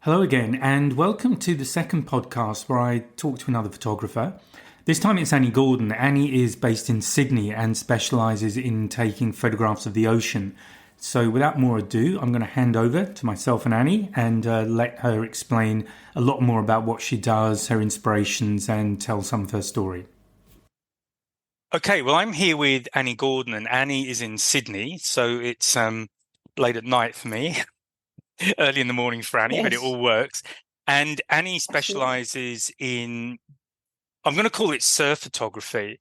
Hello again, and welcome to the second podcast where I talk to another photographer. This time it's Annie Gordon. Annie is based in Sydney and specialises in taking photographs of the ocean. So without more ado, I'm going to hand over to myself and Annie and let her explain a lot more about what she does, her inspirations, and tell some of her story. Okay, well, I'm here with Annie Gordon, and Annie is in Sydney, so it's late at night for me. Early in the morning for Annie, but it Yes, all works. And Annie absolutely. specializes in, I'm going to call it surf photography,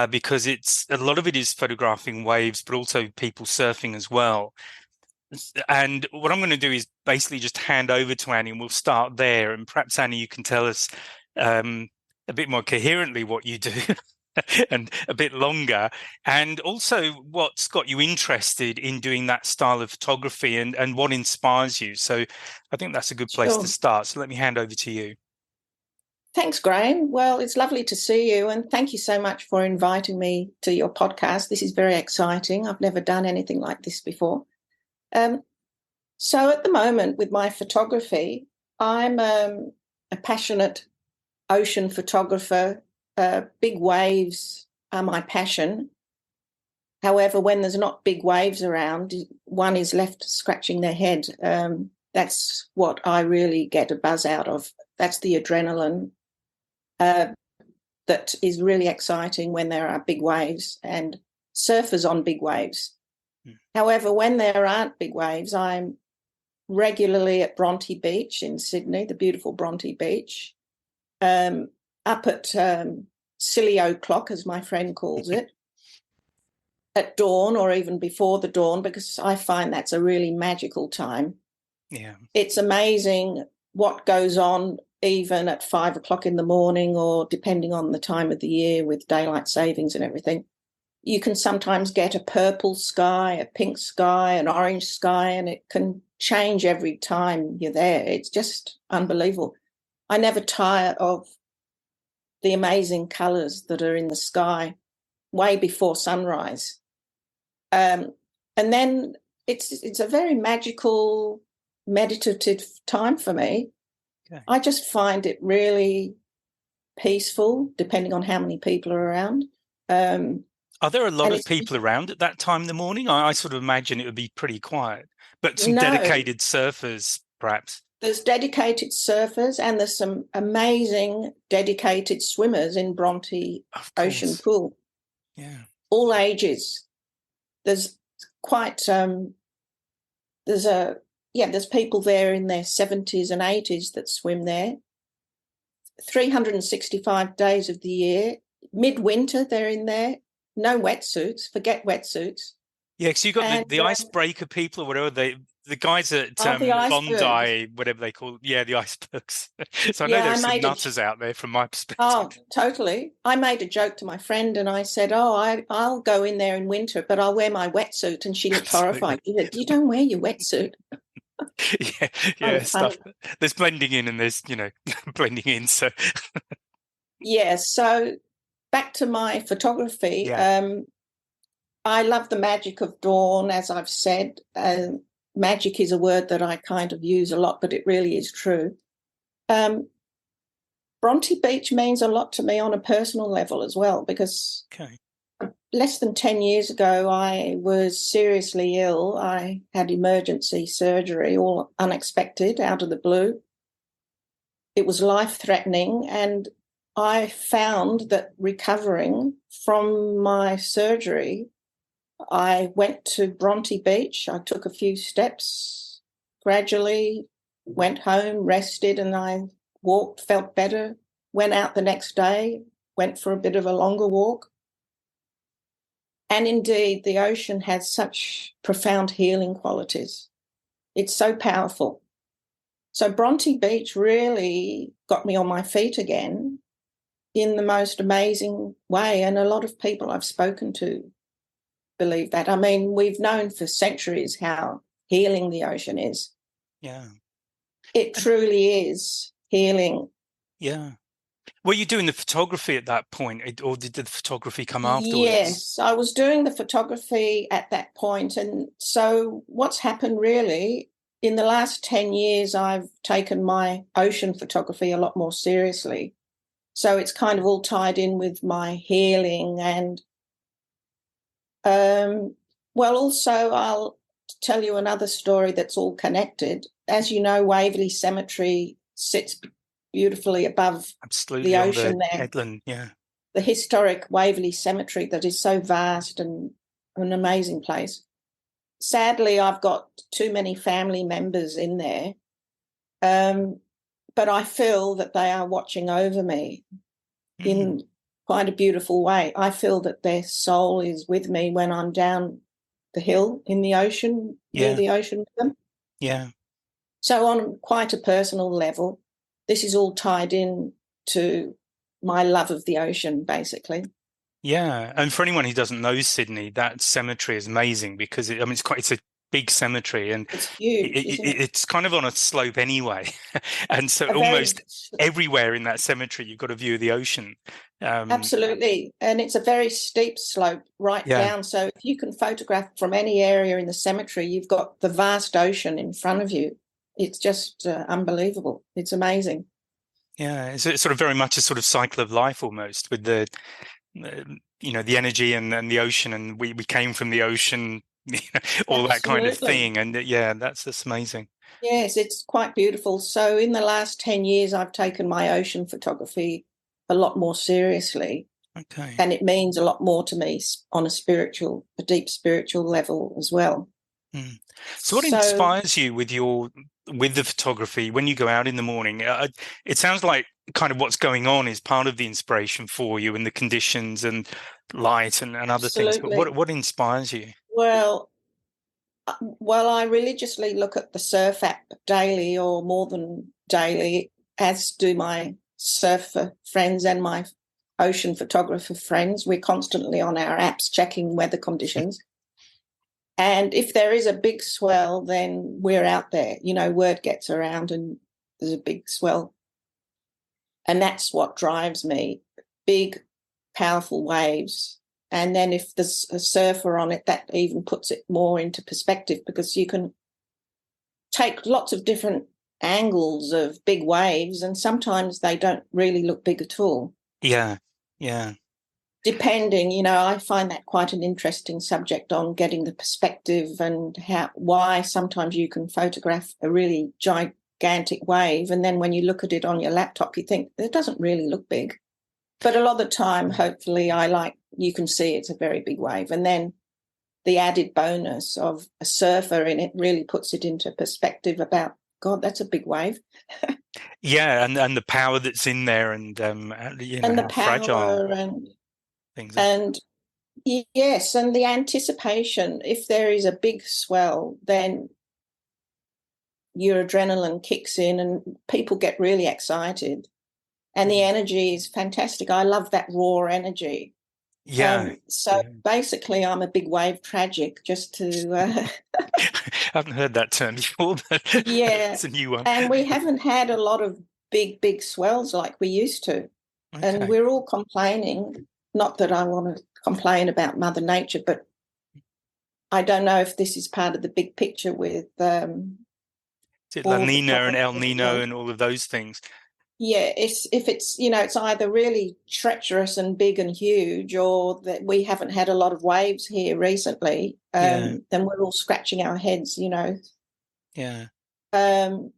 because a lot of it is photographing waves, but also people surfing as well. And what I'm going to do is basically just hand over to Annie, and we'll start there. And perhaps, Annie, you can tell us um, a bit more coherently what you do. And a bit longer, and also what's got you interested in doing that style of photography, and what inspires you. So I think that's a good place to Sure. start. So let me hand over to you. Thanks, Graham. Well, it's lovely to see you, and thank you so much for inviting me to your podcast. This is very exciting. I've never done anything like this before. Um, so, at the moment, with my photography, I'm a passionate ocean photographer. Big waves are my passion. However, when there's not big waves around, one is left scratching their head. That's what I really get a buzz out of. That's the adrenaline uh, that is really exciting when there are big waves and surfers on big waves. Mm. However, when there aren't big waves, I'm regularly at Bronte Beach in Sydney, the beautiful Bronte Beach, um, up at Silly O'Clock, as my friend calls it, at dawn or even before the dawn, because I find that's a really magical time. Yeah. It's amazing what goes on even at 5 o'clock in the morning, or depending on the time of the year with daylight savings and everything. You can sometimes get a purple sky, a pink sky, an orange sky, and it can change every time you're there. It's just unbelievable. I never tire of the amazing colours that are in the sky way before sunrise. And then it's a very magical, meditative time for me. Okay. I just find it really peaceful, depending on how many people are around. Are there a lot And of it's people around at that time in the morning? I sort of imagine it would be pretty quiet, but some no, dedicated surfers, perhaps. there's dedicated surfers and there's some amazing dedicated swimmers in Bronte Of Ocean course. Pool, Yeah. all ages. There's quite there's a there's people there in their 70s and 80s that swim there 365 days of the year. Midwinter, they're in there. No wetsuits, forget wetsuits. Yeah, because you got And the icebreaker people or whatever the guys at the icebergs. Bondi, whatever they call, yeah, the icebergs. So I know Yeah, I there's some made a nutters out there from my perspective. oh, totally. I made a joke to my friend and I said, "Oh, I'll go in there in winter, but I'll wear my wetsuit." And she looked Absolutely. horrified. She said, "You don't wear your wetsuit." Yeah, Kind yeah, of funny. stuff. There's blending in and there's, blending in. So Yeah. So back to my photography. yeah, I love the magic of dawn, as I've said. Magic is a word that I kind of use a lot, but it really is true. Um, Bronte Beach means a lot to me on a personal level as well, because okay. less than 10 years ago, I was seriously ill. I had emergency surgery, all unexpected, out of the blue. It was life-threatening, and I found that recovering from my surgery, I went to Bronte Beach. I took a few steps, gradually went home, rested, and I walked, felt better, went out the next day, went for a bit of a longer walk. And indeed, the ocean has such profound healing qualities. It's so powerful. So Bronte Beach really got me on my feet again in the most amazing way. And a lot of people I've spoken to believe that. I mean, we've known for centuries how healing the ocean is. Yeah. It And truly is healing. yeah. Were you doing the photography at that point, or did the photography come afterwards? Yes, I was doing the photography at that point. And so what's happened really in the last 10 years, I've taken my ocean photography a lot more seriously. So it's kind of all tied in with my healing. And, also, I'll tell you another story that's all connected. As you know, Waverley Cemetery sits beautifully above Absolutely, the on the ocean there. headland, yeah. The historic Waverley Cemetery that is so vast and an amazing place. Sadly, I've got too many family members in there, but I feel that they are watching over me in quite a beautiful way. I feel that their soul is with me when I'm down the hill in the ocean, near the ocean with them. Yeah. So on quite a personal level, this is all tied in to my love of the ocean, basically. Yeah, and for anyone who doesn't know Sydney, that cemetery is amazing because it's a big cemetery, and It's huge, isn't it? it's kind of on a slope anyway, and so almost everywhere in that cemetery you've got a view of the ocean. Absolutely, and it's a very steep slope right down. So if you can photograph from any area in the cemetery, you've got the vast ocean in front of you. It's just unbelievable. It's amazing. Yeah, it's sort of very much a sort of cycle of life almost, with the the energy and the ocean, and we came from the ocean, all that kind of thing. And that's amazing. Yes, it's quite beautiful. So in the last 10 years, I've taken my ocean photography a lot more seriously. Okay. And it means a lot more to me on a deep spiritual level as well. So what inspires you with the photography when you go out in the morning? It sounds like kind of what's going on is part of the inspiration for you, and the conditions and light and other things. But what inspires you? Well, I religiously look at the surf app daily, or more than daily, as do my surfer friends and my ocean photographer friends. We're constantly on our apps checking weather conditions. And if there is a big swell, then we're out there. Word gets around and there's a big swell. And that's what drives me, big, powerful waves. And then if there's a surfer on it, that even puts it more into perspective, because you can take lots of different angles of big waves, and sometimes they don't really look big at all. Yeah. Depending, I find that quite an interesting subject, on getting the perspective and why sometimes you can photograph a really gigantic wave, and then when you look at it on your laptop, you think it doesn't really look big. But a lot of the time, hopefully, you can see it's a very big wave. And then the added bonus of a surfer in it really puts it into perspective about, God, that's a big wave. Yeah, and the power that's in there, and and the power fragile things. And yes, and the anticipation. If there is a big swell, then your adrenaline kicks in and people get really excited. And the energy is fantastic. I love that raw energy. Yeah. Basically, I'm a big wave tragic, just to... I haven't heard that term before, but it's a new one. And we haven't had a lot of big swells like we used to. Okay. And we're all complaining. Not that I want to complain about Mother Nature, but I don't know if this is part of the big picture with... is it La Nina and El Nino and all of those things? Yeah, it's either really treacherous and big and huge, or that we haven't had a lot of waves here recently. Then we're all scratching our heads, Yeah. Are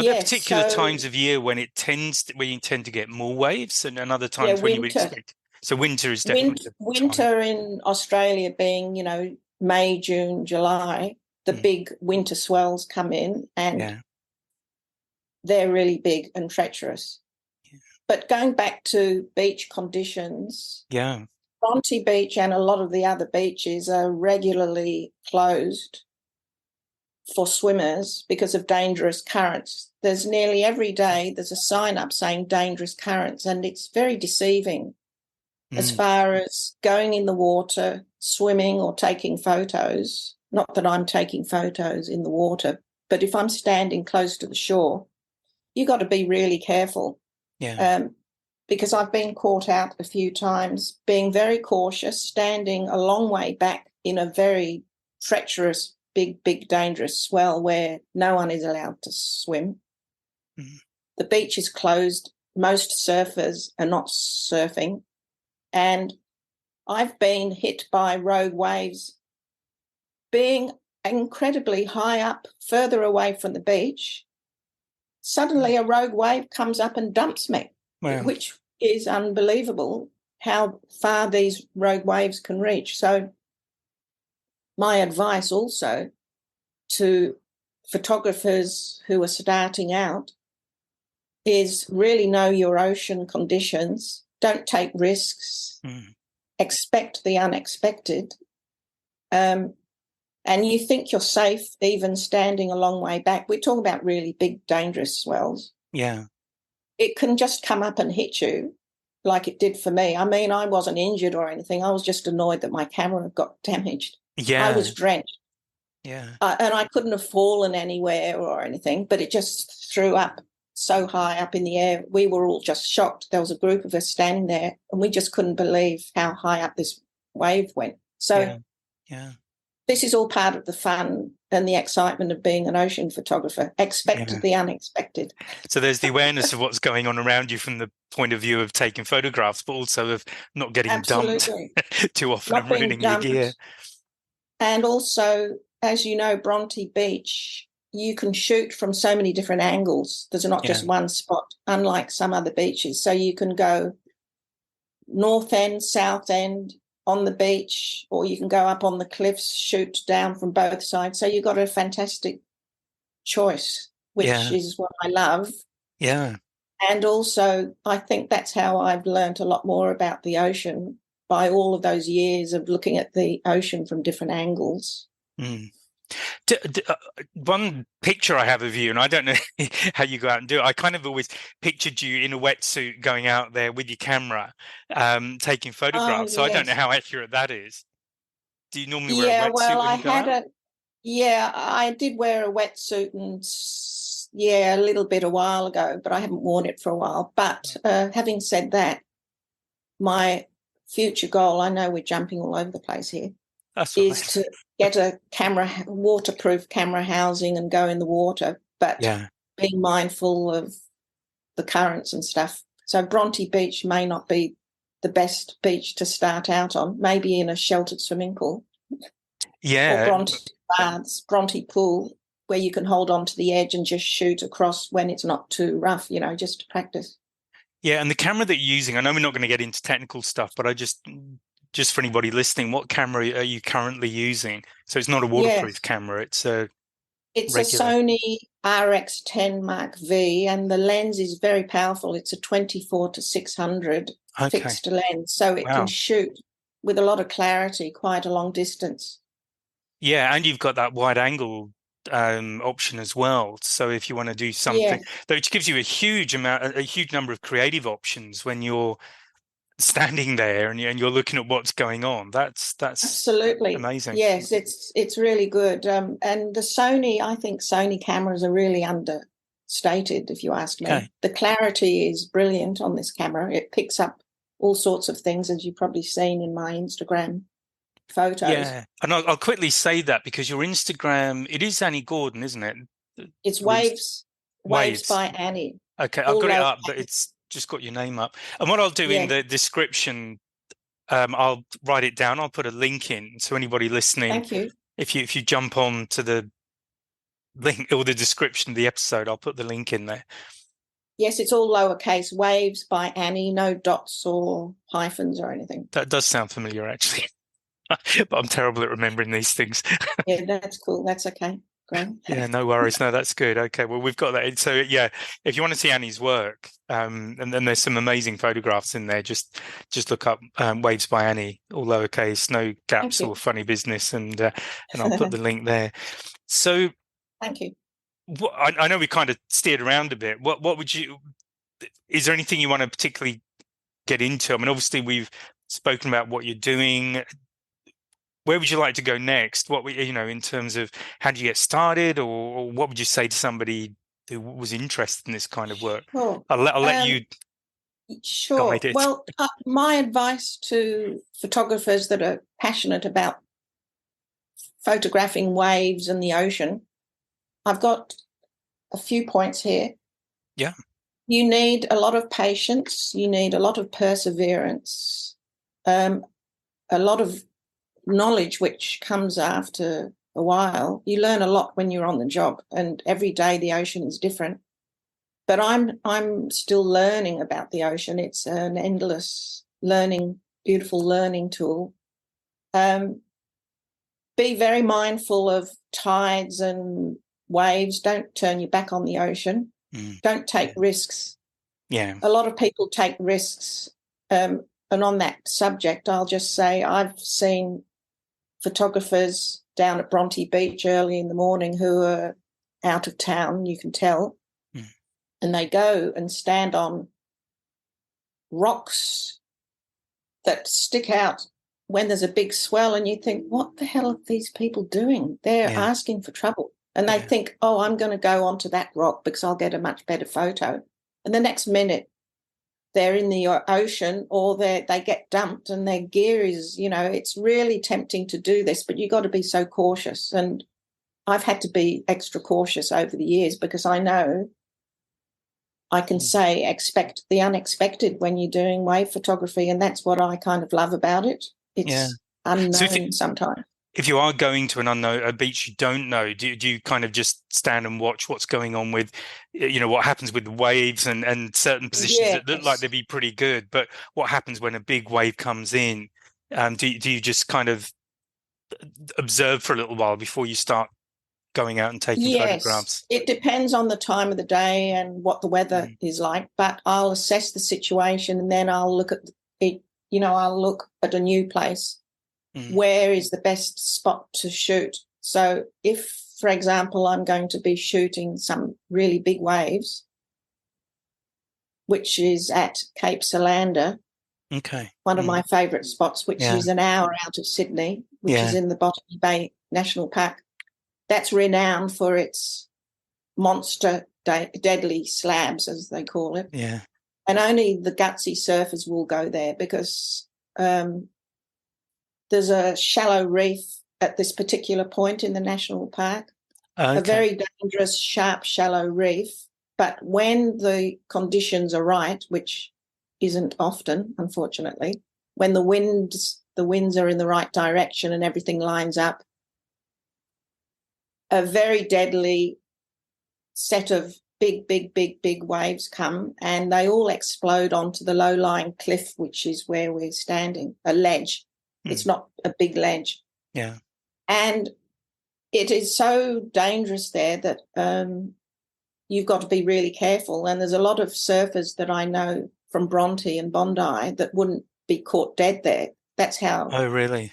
there particular times of year when you tend to get more waves, and other times when you would expect? So winter is definitely winter in Australia, being May, June, July. The big winter swells come in, and they're really big and treacherous. Yeah. But going back to beach conditions, Bronte Beach and a lot of the other beaches are regularly closed for swimmers because of dangerous currents. There's nearly every day there's a sign up saying dangerous currents, and it's very deceiving as far as going in the water, swimming or taking photos. Not that I'm taking photos in the water, but if I'm standing close to the shore, you got to be really careful. Yeah. Because I've been caught out a few times being very cautious, standing a long way back in a very treacherous big, dangerous swell where no one is allowed to swim. Mm. The beach is closed. Most surfers are not surfing. And I've been hit by rogue waves being incredibly high up, further away from the beach. Suddenly a rogue wave comes up and dumps me, which is unbelievable how far these rogue waves can reach. So my advice also to photographers who are starting out is really know your ocean conditions. Don't take risks. Expect the unexpected. And you think you're safe even standing a long way back. We're talking about really big, dangerous swells. Yeah. It can just come up and hit you like it did for me. I mean, I wasn't injured or anything. I was just annoyed that my camera got damaged. Yeah. I was drenched. Yeah. And I couldn't have fallen anywhere or anything, but it just threw up so high up in the air. We were all just shocked. There was a group of us standing there and we just couldn't believe how high up this wave went. So this is all part of the fun and the excitement of being an ocean photographer. Expect the unexpected. So there's the awareness of what's going on around you from the point of view of taking photographs, but also of not getting dumped too often and ruining your gear. And also, as you know, Bronte Beach, you can shoot from so many different angles. There's not just one spot, unlike some other beaches. So you can go north end, south end, on the beach, or you can go up on the cliffs, shoot down from both sides. So you've got a fantastic choice, which is what I love. Yeah. And also, I think that's how I've learned a lot more about the ocean by all of those years of looking at the ocean from different angles. One picture I have of you, and I don't know how you go out and do it, I kind of always pictured you in a wetsuit going out there with your camera, taking photographs. So I don't know how accurate that is. Do you normally wear a wetsuit when you go out? I did wear a wetsuit and a little bit a while ago, but I haven't worn it for a while. But having said that, my future goal, I know we're jumping all over the place here, is to get a waterproof camera housing and go in the water, but being mindful of the currents and stuff. So Bronte Beach may not be the best beach to start out on, maybe in a sheltered swimming pool. Or Bronte baths, Bronte pool, where you can hold on to the edge and just shoot across when it's not too rough, just to practice. Yeah, and the camera that you're using, I know we're not going to get into technical stuff, but I just for anybody listening, what camera are you currently using? So it's not a waterproof camera, it's a Sony RX10 Mark V, and the lens is very powerful. It's a 24-600 fixed lens, so it can shoot with a lot of clarity quite a long distance. Yeah, and you've got that wide angle option as well. So if you want to do something, which gives you a huge number of creative options when you're standing there and you're looking at what's going on. That's absolutely amazing. Yes, it's really good. And the I think Sony cameras are really understated, if you ask me. The clarity is brilliant on this camera. It picks up all sorts of things, as you've probably seen in my Instagram photos. Yeah, and I'll quickly say that because your Instagram, it is Annie Gordon, isn't it? It's Waves by Annie. Okay, I've got it up, but it's just got your name up. And what I'll do in the description, I'll write it down. I'll put a link in, so anybody listening, thank you. If you jump on to the link or the description of the episode, I'll put the link in there. Yes, it's all lowercase. Waves by Annie, no dots or hyphens or anything. That does sound familiar, actually, but I'm terrible at remembering these things. Yeah, that's cool. That's okay. Great. Yeah, no worries. No, that's good. Okay, well, we've got that. So, yeah, if you want to see Annie's work, and then there's some amazing photographs in there. Just look up Waves by Annie, all lowercase, no gaps or funny business, and I'll put the link there. So, thank you. I know we kind of steered around a bit. What would you? Is there anything you want to particularly get into? I mean, obviously we've spoken about what you're doing. Where would you like to go next? What in terms of how do you get started, or what would you say to somebody who was interested in this kind of work? Sure. I'll let you. Sure. Guide it. Well, my advice to photographers that are passionate about photographing waves and the ocean, I've got a few points here. Yeah. You need a lot of patience. You need a lot of perseverance, a lot of knowledge, which comes after a while. You learn a lot when you're on the job, and every day the ocean is different. But I'm still learning about the ocean. It's an endless learning, beautiful learning tool. Be very mindful of tides and waves. Don't turn your back on the ocean. Don't take risks. Yeah. A lot of people take risks. And on that subject, I'll just say I've seen photographers down at Bronte Beach early in the morning who are out of town, you can tell, and they go and stand on rocks that stick out when there's a big swell, and you think, what the hell are these people doing? They're asking for trouble. And they think, oh, I'm going to go onto that rock because I'll get a much better photo. And the next minute, they're in the ocean, or they get dumped and their gear is, it's really tempting to do this, but you've got to be so cautious. And I've had to be extra cautious over the years because I know I can say expect the unexpected when you're doing wave photography, and that's what I kind of love about it. It's unknown sometimes. If you are going to a beach you don't know, do you kind of just stand and watch what's going on with, what happens with the waves and certain positions that look like they'd be pretty good, but what happens when a big wave comes in? Do you just kind of observe for a little while before you start going out and taking photographs? It depends on the time of the day and what the weather is like, but I'll assess the situation and then I'll look at it, I'll look at a new place. Where is the best spot to shoot? So if, for example, I'm going to be shooting some really big waves, which is at Cape Solander, one of my favourite spots, which is an hour out of Sydney, which is in the Botany Bay National Park. That's renowned for its monster deadly slabs, as they call it. Yeah. And only the gutsy surfers will go there because there's a shallow reef at this particular point in the national park, a very dangerous, sharp, shallow reef. But when the conditions are right, which isn't often, unfortunately, when the winds are in the right direction and everything lines up, a very deadly set of big waves come and they all explode onto the low-lying cliff, which is where we're standing, a ledge. It's not a big ledge. Yeah. And it is so dangerous there that you've got to be really careful. And there's a lot of surfers that I know from Bronte and Bondi that wouldn't be caught dead there. That's how. Oh, really?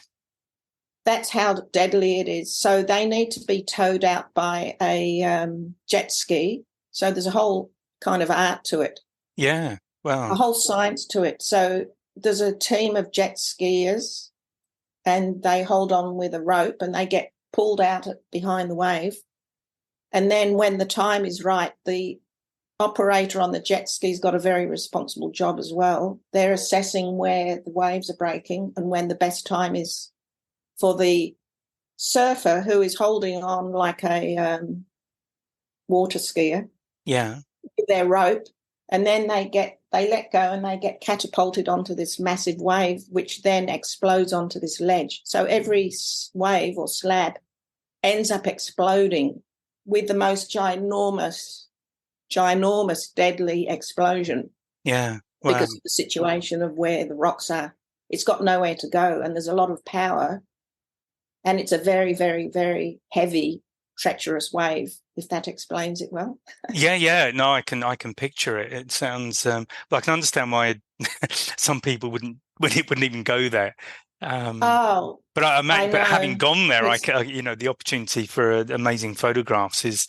That's how deadly it is. So they need to be towed out by a jet ski. So there's a whole kind of art to it. Yeah. Wow. A whole science to it. So there's a team of jet skiers and they hold on with a rope and they get pulled out behind the wave. And then when the time is right, the operator on the jet ski's got a very responsible job as well. They're assessing where the waves are breaking and when the best time is for the surfer who is holding on like a water skier. Yeah. With their rope. And then they let go and they get catapulted onto this massive wave, which then explodes onto this ledge. So every wave or slab ends up exploding with the most ginormous, deadly explosion. Yeah. Wow. Because of the situation of where the rocks are. It's got nowhere to go and there's a lot of power. And it's a very, very, very heavy, treacherous wave, if that explains it well. Yeah. No, I can picture it. It sounds but I can understand why some people wouldn't even go there. But having gone there, the opportunity for amazing photographs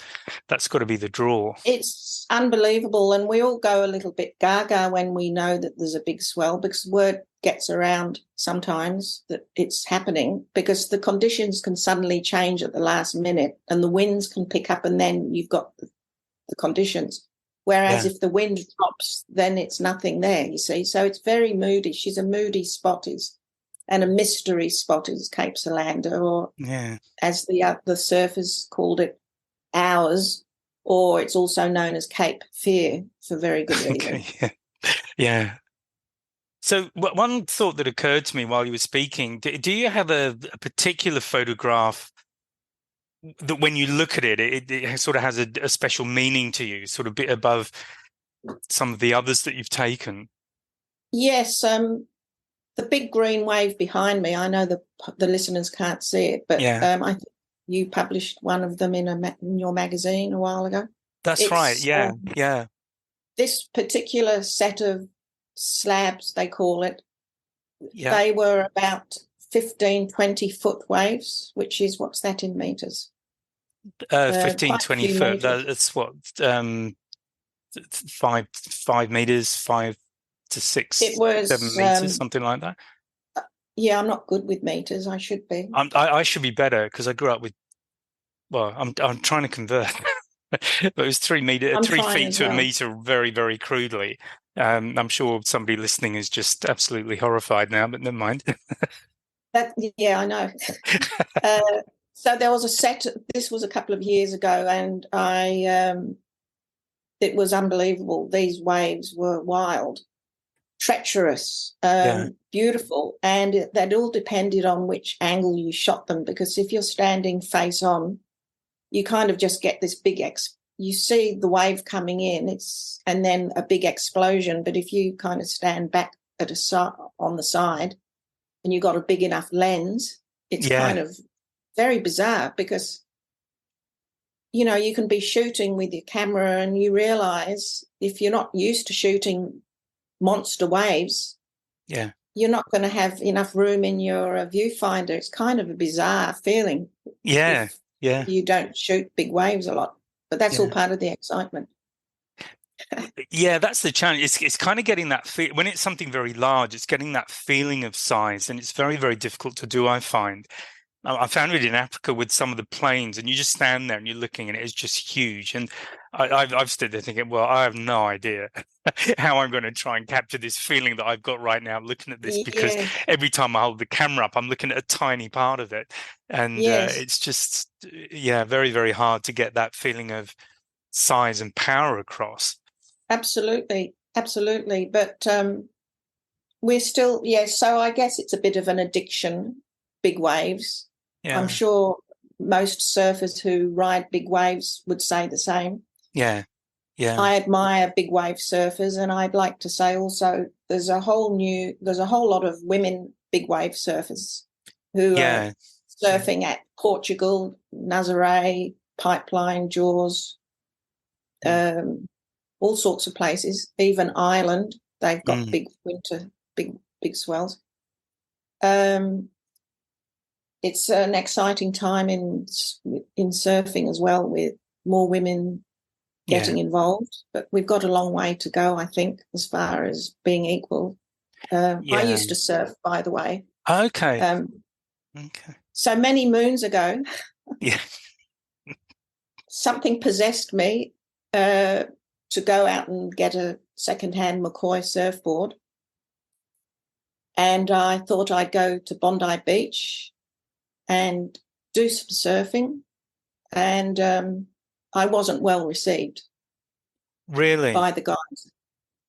that's got to be the draw. It's unbelievable, and we all go a little bit gaga when we know that there's a big swell because word gets around sometimes that it's happening because the conditions can suddenly change at the last minute and the winds can pick up and then you've got the conditions. Whereas if the wind drops, then it's nothing there, you see. So it's very moody. She's a moody spot, is And a mystery spot is Cape Solander, or as the surfers called it, ours, or it's also known as Cape Fear for very good reason. Okay, yeah. So one thought that occurred to me while you were speaking, do you have a particular photograph that when you look at it, it sort of has a special meaning to you, sort of a bit above some of the others that you've taken? Yes, the big green wave behind me, I know the listeners can't see it, but I think you published one of them in your magazine a while ago. That's right, yeah. This particular set of slabs, they call it, yeah. They were about 15, 20-foot waves, which is, what's that in metres? 15, 20 foot, that's what, 5 meters, 5 to 6, 7 meters, something like that. Yeah, I'm not good with meters. I should be. I should be better because I grew up with. Well, I'm trying to convert, but it was 3 feet to a meter, very, very crudely. I'm sure somebody listening is just absolutely horrified now, but never mind. Yeah, I know. So there was a set. This was a couple of years ago, and it was unbelievable. These waves were wild, treacherous, beautiful, and that all depended on which angle you shot them, because if you're standing face on, you kind of just get this big you see the wave coming in, and then a big explosion. But if you kind of stand back on the side and you've got a big enough lens, it's kind of very bizarre, because you can be shooting with your camera and you realise, if you're not used to shooting monster waves, you're not going to have enough room in your viewfinder. It's kind of a bizarre feeling. If you don't shoot big waves a lot, but that's all part of the excitement. Yeah, that's the challenge. It's kind of getting that when it's something very large, it's getting that feeling of size, and it's very, very difficult to do, I find. I found it in Africa with some of the planes, and you just stand there and you're looking, and it's just huge. And I've stood there thinking, well, I have no idea how I'm going to try and capture this feeling that I've got right now looking at this, because every time I hold the camera up, I'm looking at a tiny part of it. And it's just, very, very hard to get that feeling of size and power across. Absolutely. But we're still, so I guess it's a bit of an addiction, big waves. Yeah. I'm sure most surfers who ride big waves would say the same. Yeah. I admire big wave surfers, and I'd like to say also there's a whole lot of women big wave surfers who are surfing at Portugal, Nazaré, Pipeline, Jaws, all sorts of places, even Ireland. They've got big swells. It's an exciting time in surfing as well, with more women getting involved. But we've got a long way to go, I think, as far as being equal. I used to surf, by the way. Okay. So many moons ago, something possessed me to go out and get a second-hand McCoy surfboard. And I thought I'd go to Bondi Beach and do some surfing, and I wasn't well received. Really? By the guys.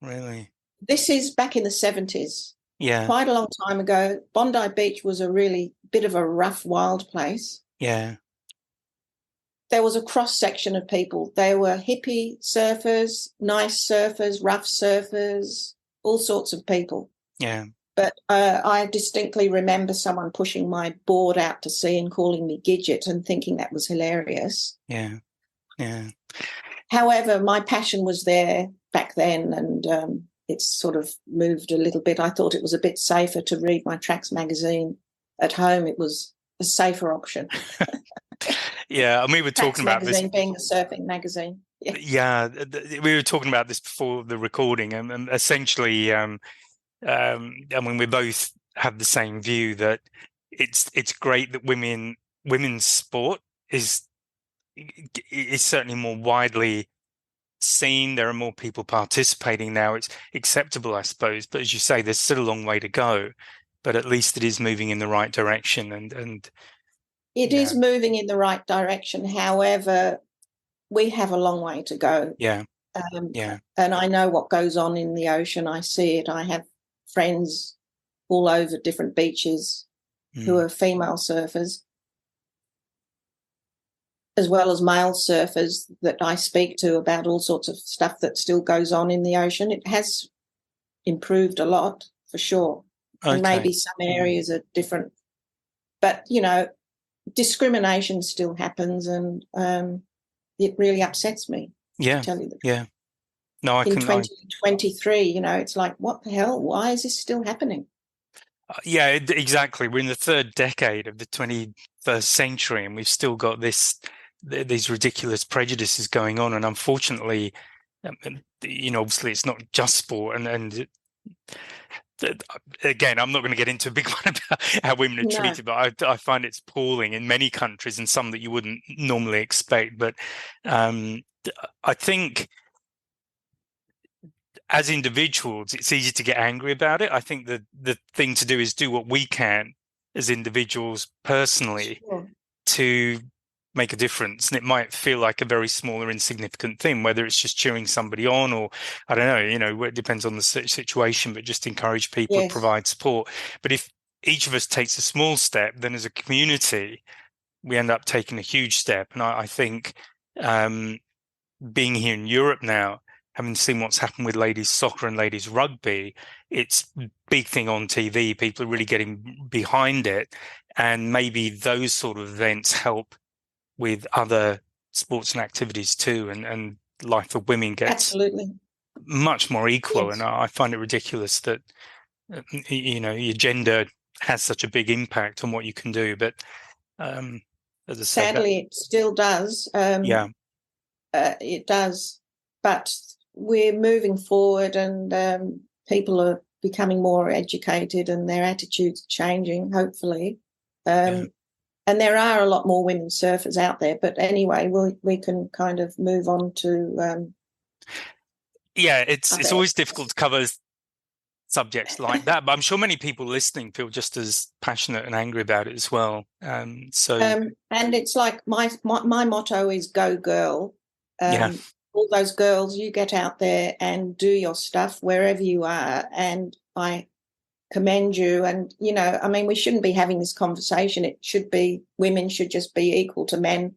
Really? This is back in the 70s. Yeah. Quite a long time ago. Bondi Beach was a really bit of a rough, wild place. Yeah. There was a cross-section of people. They were hippie surfers, nice surfers, rough surfers, all sorts of people. Yeah. But I distinctly remember someone pushing my board out to sea and calling me Gidget, and thinking that was hilarious. Yeah. However, my passion was there back then, and it's sort of moved a little bit. I thought it was a bit safer to read my Tracks magazine at home. It was a safer option. And we were talking about this. Being a surfing magazine. Yeah, we were talking about this before the recording, and essentially, I mean, we both have the same view that it's great that women's sport is certainly more widely seen. There are more people participating now. It's acceptable, I suppose. But as you say, there's still a long way to go. but at least it is moving in the right direction. And It is moving in the right direction. However, we have a long way to go. Yeah. And I know what goes on in the ocean. I see it. I have friends all over different beaches who are female surfers, as well as male surfers that I speak to about all sorts of stuff that still goes on in the ocean. It has improved a lot, for sure. Okay. And maybe some areas are different. But, discrimination still happens, and it really upsets me. Yeah. To tell you the truth. Yeah. No, in 2023, it's like, what the hell? Why is this still happening? Yeah, exactly. We're in the third decade of the 21st century, and we've still got these ridiculous prejudices going on. And unfortunately, obviously, it's not just sport. And again, I'm not going to get into a big one about how women are treated, but I find it's appalling in many countries and some that you wouldn't normally expect. But I think, as individuals, it's easy to get angry about it. I think that the thing to do is do what we can as individuals personally to make a difference. And it might feel like a very small or insignificant thing, whether it's just cheering somebody on or, I don't know, it depends on the situation, but just encourage people, provide support. But if each of us takes a small step, then as a community, we end up taking a huge step. And I think being here in Europe now, having seen what's happened with ladies soccer and ladies rugby, it's a big thing on TV. People are really getting behind it. And maybe those sort of events help with other sports and activities too. And life for women gets much more equal. Yes. And I find it ridiculous that, your gender has such a big impact on what you can do. But as I said, sadly, it still does. It does. But we're moving forward, and people are becoming more educated and their attitudes are changing, hopefully. And there are a lot more women surfers out there. But anyway, we can kind of move on to... it's always difficult to cover subjects like that, but I'm sure many people listening feel just as passionate and angry about it as well. And it's like my motto is "Go Girl." All those girls, you get out there and do your stuff wherever you are, and I commend you. And we shouldn't be having this conversation. It should be, women should just be equal to men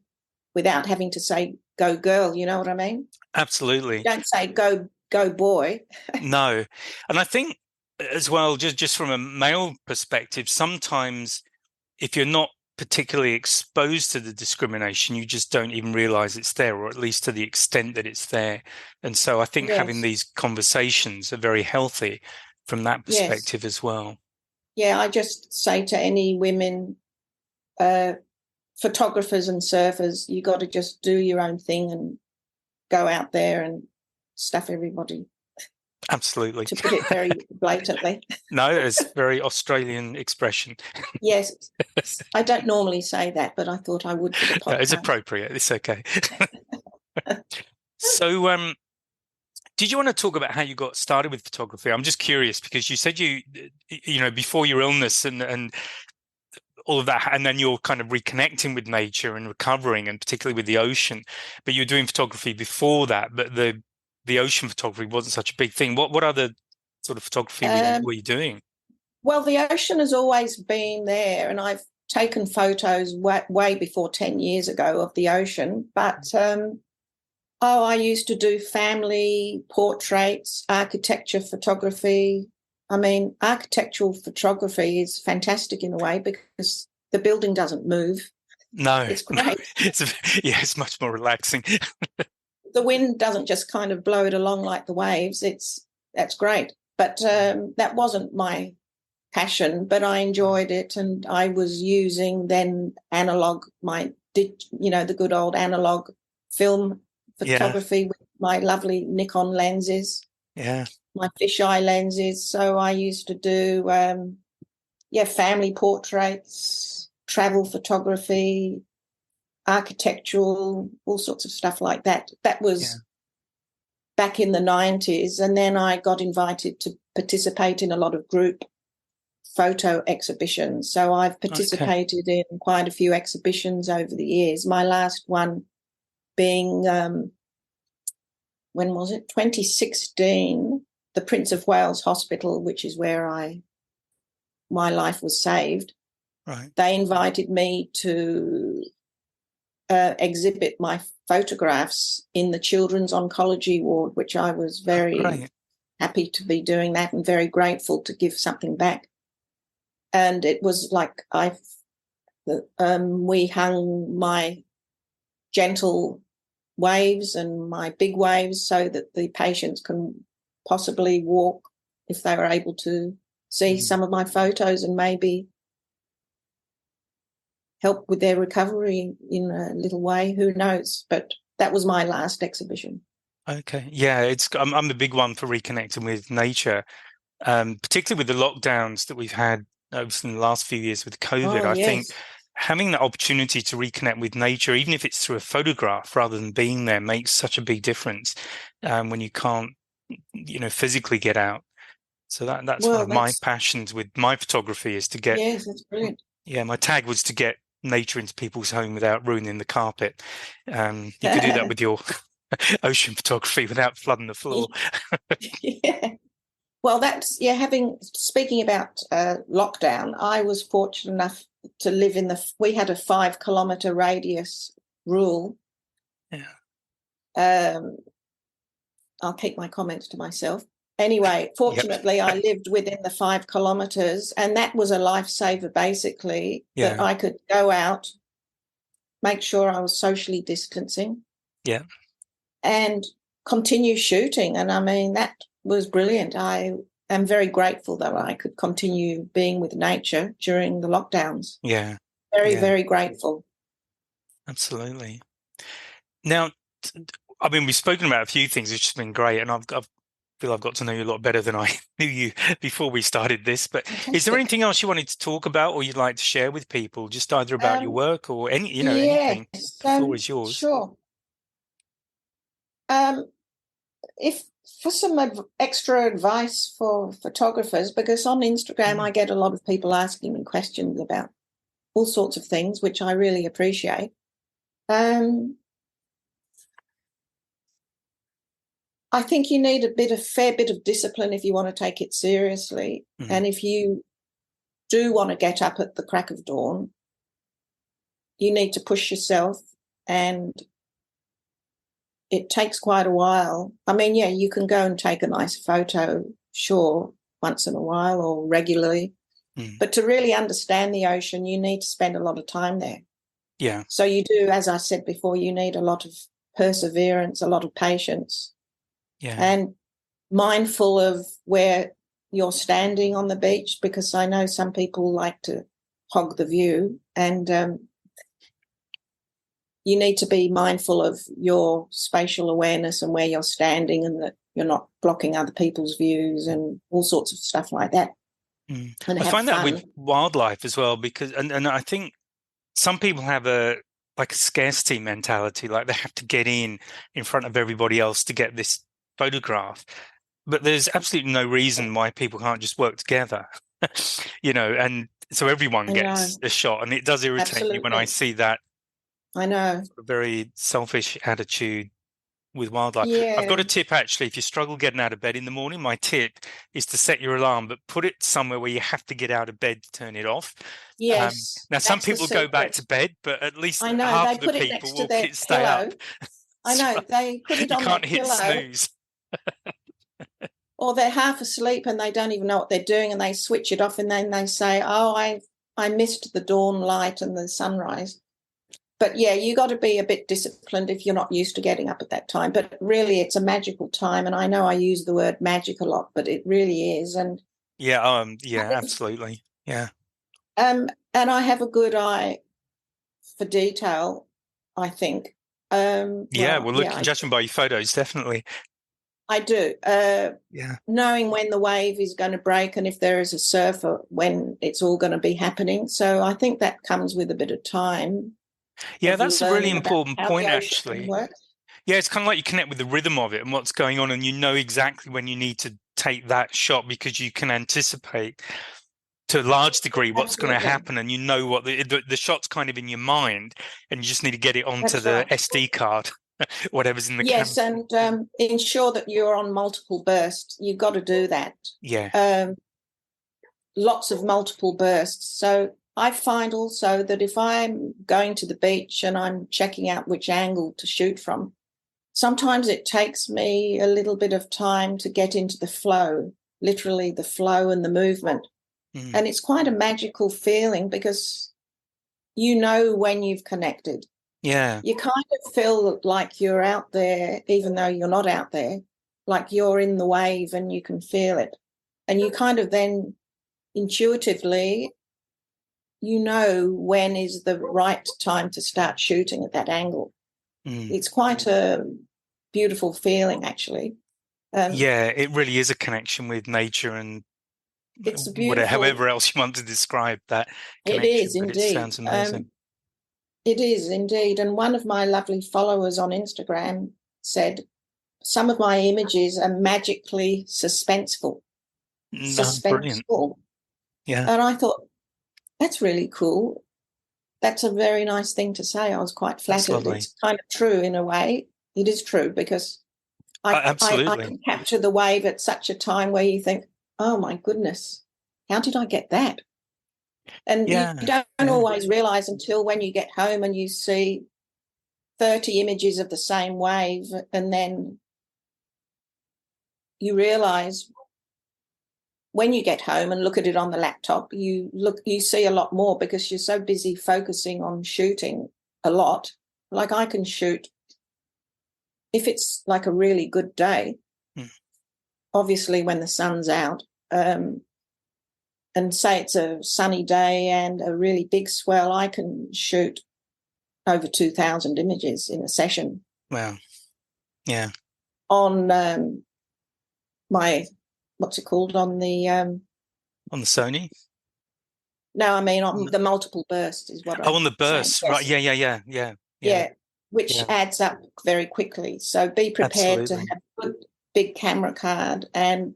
without having to say "Go Girl." You know what I mean? Absolutely. Don't say "Go Boy." No, and I think as well, just from a male perspective, sometimes if you're not particularly exposed to the discrimination, you just don't even realize it's there, or at least to the extent that it's there. And so I think having these conversations are very healthy from that perspective as well. Yeah, I just say to any women, photographers and surfers, you got to just do your own thing and go out there and stuff everybody. Absolutely. To put it very blatantly. No, it's a very Australian expression. Yes. I don't normally say that, but I thought I would for the podcast. No, it's appropriate. It's okay. So, did you want to talk about how you got started with photography? I'm just curious because you said you before your illness and all of that, and then you're kind of reconnecting with nature and recovering, and particularly with the ocean, but you're doing photography before that, but the ocean photography wasn't such a big thing. What other sort of photography were you doing? Well, the ocean has always been there, and I've taken photos way before 10 years ago of the ocean. But, I used to do family portraits, architecture photography. I mean, architectural photography is fantastic in a way because the building doesn't move. No. It's great. It's much more relaxing. The wind doesn't just kind of blow it along like the waves. That's great. But that wasn't my passion, but I enjoyed it. And I was using then the good old analog film photography with my lovely Nikon lenses. Yeah. My fisheye lenses. So I used to do, family portraits, travel photography, architectural, all sorts of stuff like that. That was back in the 90s. And then I got invited to participate in a lot of group photo exhibitions. So I've participated in quite a few exhibitions over the years. My last one being, when was it? 2016, the Prince of Wales Hospital, which is where my life was saved. Right. They invited me to exhibit my photographs in the children's oncology ward, which I was very happy to be doing that and very grateful to give something back. And it was like we hung my gentle waves and my big waves so that the patients can possibly walk if they were able to see some of my photos and maybe help with their recovery in a little way. Who knows? But that was my last exhibition. Okay. Yeah, I'm the big one for reconnecting with nature, particularly with the lockdowns that we've had over the last few years with COVID. Oh, I yes. think having the opportunity to reconnect with nature, even if it's through a photograph rather than being there, makes such a big difference when you can't, physically get out. So that's one of my passions with my photography is to get. Yes, that's brilliant. Yeah, my tag was to get nature into people's home without ruining the carpet. You could do that with your ocean photography without flooding the floor. Yeah. Well, speaking about lockdown, I was fortunate enough to live we had a 5-kilometre radius rule. Yeah. I'll keep my comments to myself. Anyway, fortunately, I lived within the 5 kilometres, and that was a lifesaver, basically, that I could go out, make sure I was socially distancing, and continue shooting. And I mean, that was brilliant. I am very grateful that I could continue being with nature during the lockdowns. Yeah. Very, very grateful. Absolutely. Now, I mean, we've spoken about a few things, which has been great, and I feel I've got to know you a lot better than I knew you before we started this. But is there anything else you wanted to talk about or you'd like to share with people, just either about your work or anything? The floor is yours. Sure. If for some extra advice for photographers, because on Instagram I get a lot of people asking me questions about all sorts of things, which I really appreciate. I think you need a fair bit of discipline if you want to take it seriously. And if you do want to get up at the crack of dawn, you need to push yourself, and it takes quite a while. I mean, yeah, you can go and take a nice photo, sure, once in a while or regularly. But to really understand the ocean, you need to spend a lot of time there. Yeah. So you do, as I said before, you need a lot of perseverance, a lot of patience. Yeah. And mindful of where you're standing on the beach, because I know some people like to hog the view, and you need to be mindful of your spatial awareness and where you're standing, and that you're not blocking other people's views and all sorts of stuff like that. And I find that with wildlife as well, because and I think some people have a scarcity mentality, like they have to get in front of everybody else to get this photograph. But there's absolutely no reason why people can't just work together, and so everyone gets a shot. And it does irritate me when I see that. I know. A very selfish attitude with wildlife. Yeah. I've got a tip, actually. If you struggle getting out of bed in the morning, my tip is to set your alarm, but put it somewhere where you have to get out of bed to turn it off. Yes. Now, some people go back to bed, but at least I know, half they of the put it people next to will their stay pillow. up. I know, they put it on their pillow. You can't hit snooze. Or they're half asleep and they don't even know what they're doing, and they switch it off, and then they say, oh, I missed the dawn light and the sunrise. But, yeah, you got to be a bit disciplined if you're not used to getting up at that time. But really, it's a magical time, and I know I use the word magic a lot, but it really is. And yeah, absolutely, yeah. And I have a good eye for detail, I think. Judging by your photos, definitely. I do. Knowing when the wave is going to break and if there is a surf, or when it's all going to be happening. So I think that comes with a bit of time. Yeah, that's a really important point, actually. Yeah, it's kind of like you connect with the rhythm of it and what's going on, and you know exactly when you need to take that shot because you can anticipate to a large degree what's going to Absolutely. happen, and you know what the shot's kind of in your mind, and you just need to get it onto That's the right. SD card, whatever's in the camera. Yes, and ensure that you're on multiple bursts. You've got to do that. Yeah. Lots of multiple bursts. So I find also that if I'm going to the beach and I'm checking out which angle to shoot from, sometimes it takes me a little bit of time to get into the flow, literally the flow and the movement. And it's quite a magical feeling because you know when you've connected. Yeah. You kind of feel like you're out there, even though you're not out there, like you're in the wave and you can feel it. And you kind of then intuitively, you know when is the right time to start shooting at that angle. It's quite a beautiful feeling, actually. Yeah, it really is a connection with nature and It's whatever, beautiful. however else you want to describe that It connection, is but it indeed. sounds amazing. It is indeed. And one of my lovely followers on Instagram said, some of my images are magically suspenseful. No, brilliant. Yeah. And I thought, that's really cool. That's a very nice thing to say. I was quite That's flattered. lovely. It's kind of true in a way. It is true because I Absolutely. can capture the wave at such a time where you think, oh, my goodness, how did I get that? And you don't always realise until when you get home and you see 30 images of the same wave, and then you realise when you get home and look at it on the laptop, you see a lot more because you're so busy focusing on shooting a lot. Like I can shoot, if it's like a really good day, obviously when the sun's out, and say it's a sunny day and a really big swell, I can shoot over 2,000 images in a session. Wow. Yeah. On my, what's it called, on the Sony? No, I mean on the multiple burst is what I'm on the burst, saying. right? Yes. Yeah, which adds up very quickly. So be prepared to have a good big camera card, and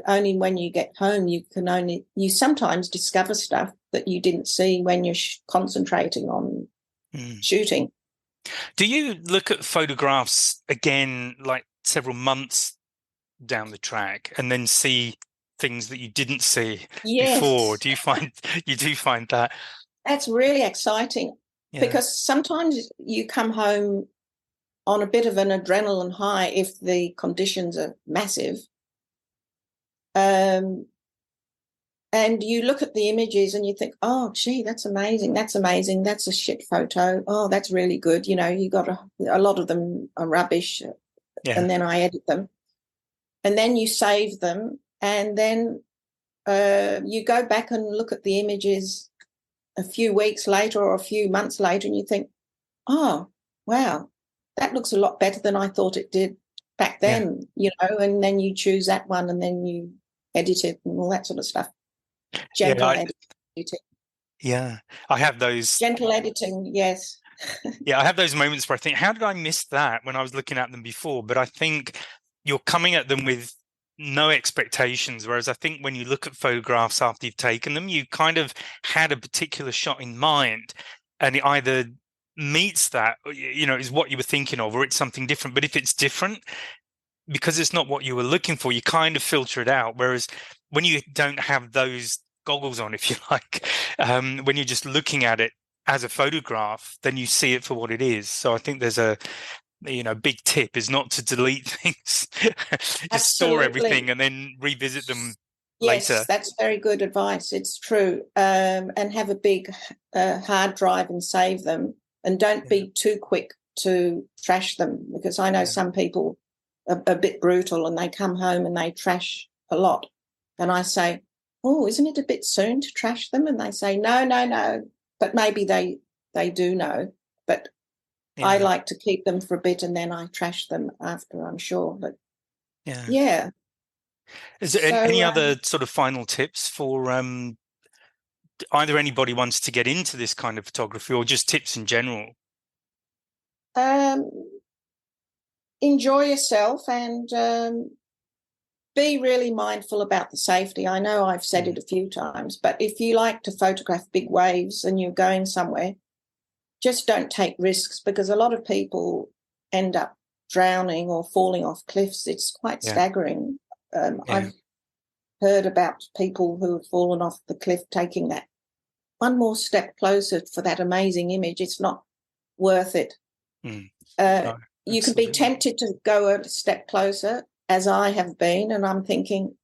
only when you get home you sometimes discover stuff that you didn't see when you're concentrating on shooting. Do you look at photographs again, like several months down the track, and then see things that you didn't see before? Do you find that? That's really exciting because sometimes you come home on a bit of an adrenaline high if the conditions are massive. And you look at the images and you think, oh, gee, that's amazing. That's amazing. That's a shit photo. Oh, that's really good. You got a lot of them are rubbish. And then I edit them. And then you save them. And then you go back and look at the images a few weeks later or a few months later, and you think, oh, wow, that looks a lot better than I thought it did back then, and then you choose that one and then you edit it and all that sort of stuff. Gentle editing. Yeah, I have those. Gentle editing, yes. I have those moments where I think, how did I miss that when I was looking at them before? But I think you're coming at them with no expectations, whereas I think when you look at photographs after you've taken them, you kind of had a particular shot in mind, and it either meets that, is what you were thinking of, or it's something different. But if it's different, because it's not what you were looking for, you kind of filter it out. Whereas when you don't have those goggles on, if you like, when you're just looking at it as a photograph, then you see it for what it is. So I think there's a big tip is not to delete things. Just store everything and then revisit them later. Yes, that's very good advice. It's true. And have a big hard drive and save them, and don't be too quick to trash them, because I know some people are a bit brutal and they come home and they trash a lot. And I say, oh, isn't it a bit soon to trash them? And they say, no. But maybe they do know. But I like to keep them for a bit and then I trash them after, I'm sure. But yeah. Is there any other sort of final tips for either anybody wants to get into this kind of photography, or just tips in general? Enjoy yourself and be really mindful about the safety. I know I've said it a few times, but if you like to photograph big waves and you're going somewhere, just don't take risks, because a lot of people end up drowning or falling off cliffs. It's quite staggering. I've heard about people who have fallen off the cliff taking that one more step closer for that amazing image. It's not worth it. No, you can be tempted to go a step closer, as I have been, and I'm thinking,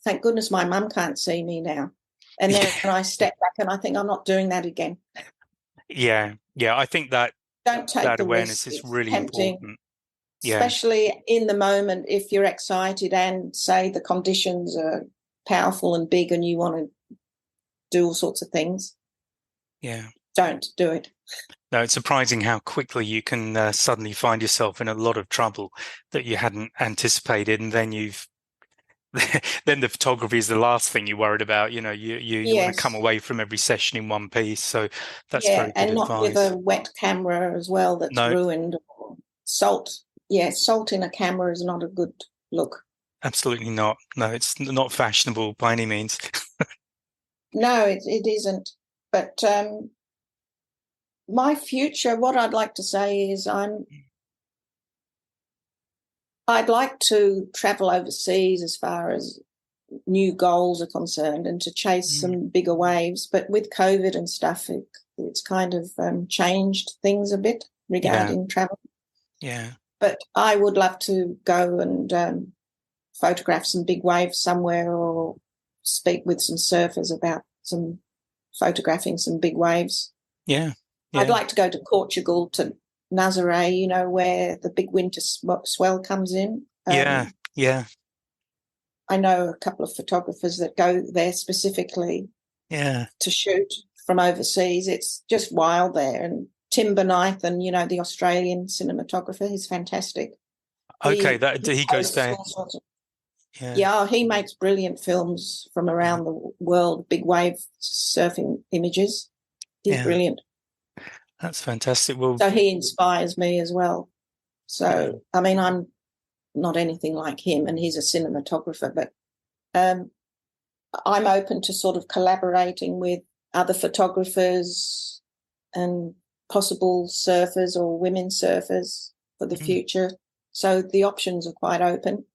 thank goodness my mum can't see me now. And then I step back and I think, I'm not doing that again. Yeah. I think that don't take that the awareness risk. is really important. Especially in the moment, if you're excited and say the conditions are powerful and big and you want to do all sorts of things. Don't do it. No, it's surprising how quickly you can suddenly find yourself in a lot of trouble that you hadn't anticipated, and then then the photography is the last thing you're worried about. You want to come away from every session in one piece. So that's very good advice. And not with a wet camera as well that's ruined. Or salt. Yeah, salt in a camera is not a good look. Absolutely not. No, it's not fashionable by any means. No, it isn't. But my future, what I'd like to say is I'd like to travel overseas as far as new goals are concerned and to chase some bigger waves. But with COVID and stuff, it's kind of changed things a bit regarding travel. Yeah. But I would love to go and photograph some big waves somewhere, or speak with some surfers about photographing some big waves. Yeah. I'd like to go to Portugal, to Nazaré, where the big winter swell comes in. Yeah. I know a couple of photographers that go there specifically to shoot from overseas. It's just wild there. And Tim Bonythe, the Australian cinematographer, he's fantastic. Okay, he goes there. He makes brilliant films from around the world, big wave surfing images. He's brilliant. That's fantastic. Well, so he inspires me as well. So, I mean, I'm not anything like him, and he's a cinematographer, but I'm open to sort of collaborating with other photographers and possible surfers or women surfers for the future. So the options are quite open.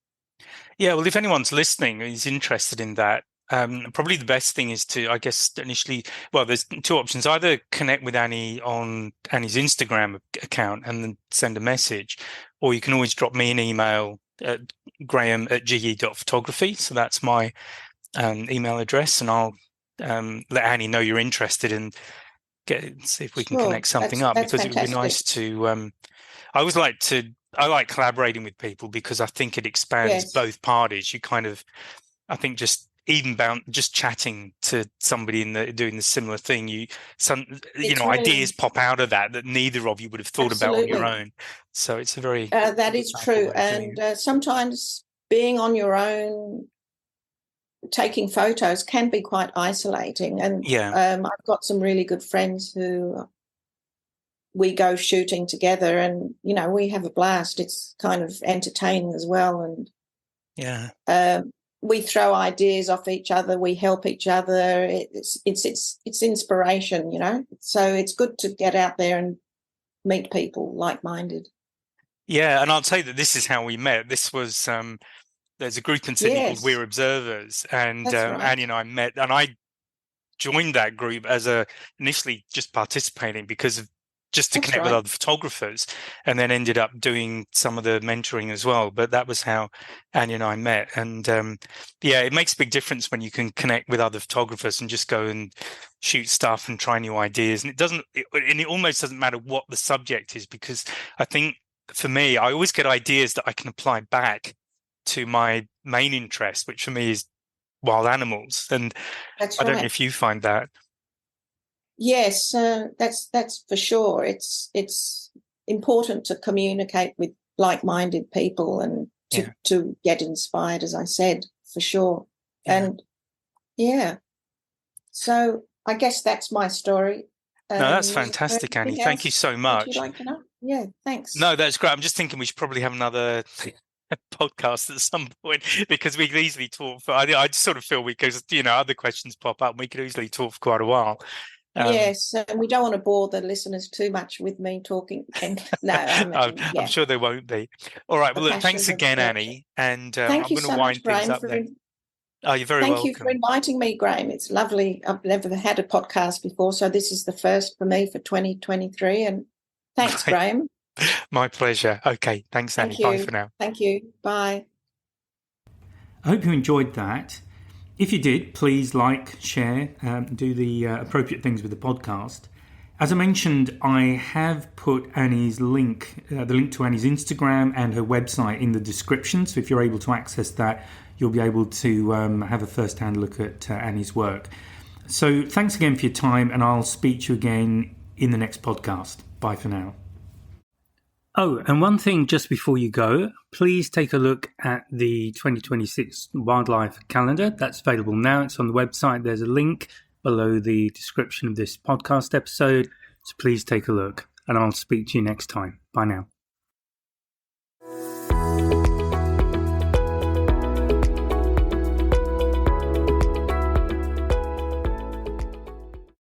Yeah, well, if anyone's listening is interested in that, probably the best thing is to, I guess, initially, well, there's two options. Either connect with Annie on Annie's Instagram account and then send a message, or you can always drop me an email at graham@ge.photography. So that's my email address, and I'll let Annie know you're interested and see if we can connect something up, because fantastic. It would be nice to I like collaborating with people because I think it expands both parties. You kind of, I think, just chatting to somebody doing the similar thing, ideas pop out of that neither of you would have thought about on your own. So it's a very that is true. And sometimes being on your own, taking photos can be quite isolating. And I've got some really good friends who we go shooting together, and we have a blast. It's kind of entertaining as well, and we throw ideas off each other. We help each other. It's inspiration, So it's good to get out there and meet people like-minded. Yeah, and I'll tell you that this is how we met. This was there's a group in Sydney called We're Observers, and Annie and I met, and I joined that group as initially just participating because of just to connect with other photographers, and then ended up doing some of the mentoring as well. But that was how Annie and I met. And it makes a big difference when you can connect with other photographers and just go and shoot stuff and try new ideas. And it almost doesn't matter what the subject is, because I think for me, I always get ideas that I can apply back to my main interest, which for me is wild animals. And I don't know if you find that. Yes, that's for sure. It's important to communicate with like-minded people and to get inspired, as I said, for sure. And so I guess that's my story. No, that's fantastic, Annie. Thank you so much. Would you like to know? Yeah, thanks. No, that's great. I'm just thinking we should probably have another podcast at some point, because we could easily talk for, I just sort of feel because, other questions pop up and we could easily talk for quite a while. Yes, and we don't want to bore the listeners too much with me talking. No, I'm sure there won't be. All right. Well, look, thanks again, Annie. And I'm thank you going to so wind much, things Graham, up there. Oh, you're very welcome. Thank you for inviting me, Graham. It's lovely. I've never had a podcast before, so this is the first for me for 2023. And thanks, Graham. My pleasure. Okay. Thanks, Annie. Bye for now. Thank you. Bye. I hope you enjoyed that. If you did, please like, share, do the appropriate things with the podcast. As I mentioned, I have put Annie's link, the link to Annie's Instagram and her website in the description. So if you're able to access that, you'll be able to have a first-hand look at Annie's work. So thanks again for your time, and I'll speak to you again in the next podcast. Bye for now. Oh, and one thing just before you go, please take a look at the 2026 wildlife calendar. That's available now. It's on the website. There's a link below the description of this podcast episode. So please take a look, and I'll speak to you next time. Bye now.